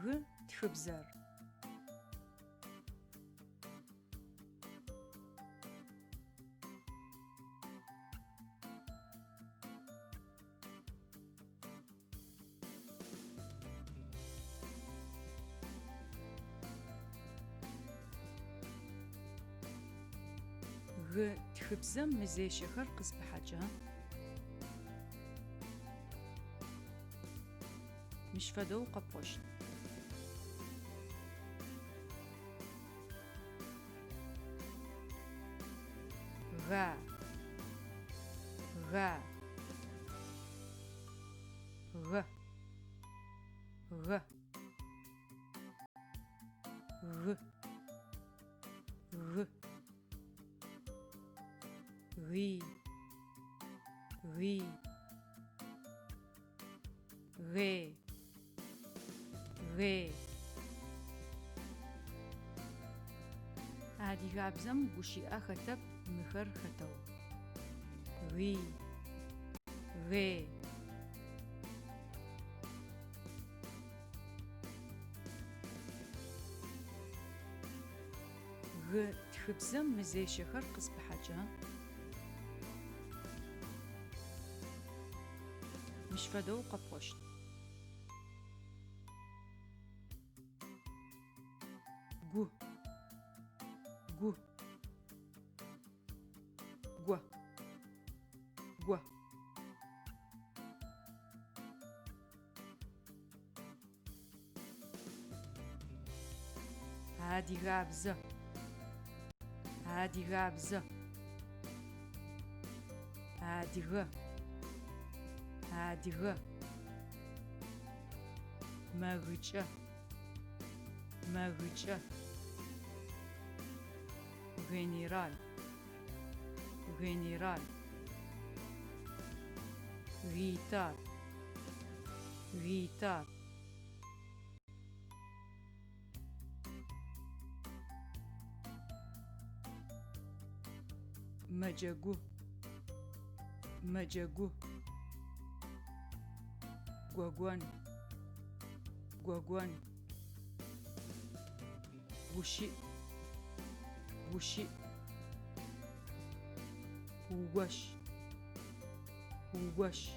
Gı txıbzer. Gı txıbzem mızêşexer khıspıhaca. Mış fedeu khepxoşt. Ga. Ga. Ga. Ga. G. G. Ri. Ri. Re. Re. Adigabzem guşi'a xetep mıxer xeteu. Ri. Re. Gı txıbzem mızêşexer khıspıhaca. Mış fedeu khepxoşt. Gu. Gu. Gua. Gua. Adigabze. Adigabze. Adige. Adige. Mağıç'e. Mağıç'e. General. General. Gitar. Gitar. Mecegu. Mecegu. Guaguan. Guaguan. Guşi. Guşi. Uguaş. Uguaş.